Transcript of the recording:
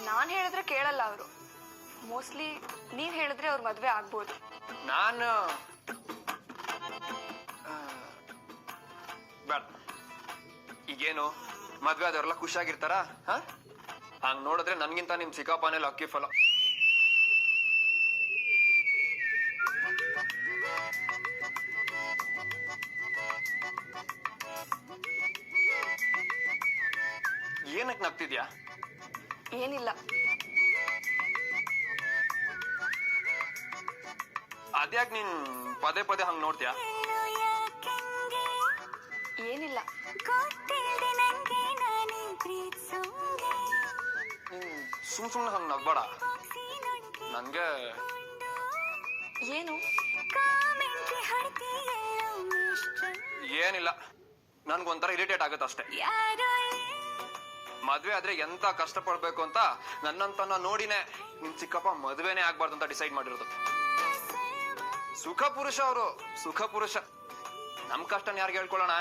ನಾನ್ ಹೇಳಿದ್ರೆ ಕೇಳಲ್ಲ ಅವರು. ಮೋಸ್ಟ್ಲಿ ನೀವ್ ಹೇಳಿದ್ರೆ ಅವ್ರ ಮದ್ವೆ ಆಗ್ಬೋದು. ನಾನು ಬೇಡ. ಈಗೇನು ಮದ್ವೆ ಆದವ್ರೆಲ್ಲ ಖುಷಿಯಾಗಿರ್ತಾರ? ಹಂಗ್ ನೋಡಿದ್ರೆ ನನ್ಗಿಂತ ನಿಮ್ ಚಿಕ್ಕಪ್ಪನೇ ಲಕ್ಕಿ ಫಲ. ಏನಕ್ಕೆ ನಗ್ತಿದ್ಯಾ? ಏನಿಲ್ಲ. ಅದ್ಯಾಕ್ ನೀನ್ ಪದೇ ಪದೇ ಹಂಗ್ ನೋಡ್ತೀಯಾ? ಏನಿಲ್ಲ. ಸುಮ್ನೆ ಹಂಗ್ ನಗ್ಬೇಡ. ನನ್ಗೆ ಏನು? ಏನಿಲ್ಲ, ನನ್ಗೊಂಥರ ಇರಿಟೇಟ್ ಆಗುತ್ತೆ ಅಷ್ಟೇ. ಮದ್ವೆ ಆದ್ರೆ ಎಂತ ಕಷ್ಟ ಪಡ್ಬೇಕು ಅಂತ ನನ್ನಂತನ ನೋಡಿನೇ ನಿಮ್ ಚಿಕ್ಕಪ್ಪ ಮದ್ವೆನೇ ಆಗ್ಬಾರ್ದು ಅಂತ ಡಿಸೈಡ್ ಮಾಡಿರೋದು. ಸುಖ ಪುರುಷ ಅವರು, ಸುಖ ಪುರುಷ. ನಮ್ ಕಷ್ಟನ ಯಾರಿಗೆ ಹೇಳ್ಕೊಳ್ಳೋಣ?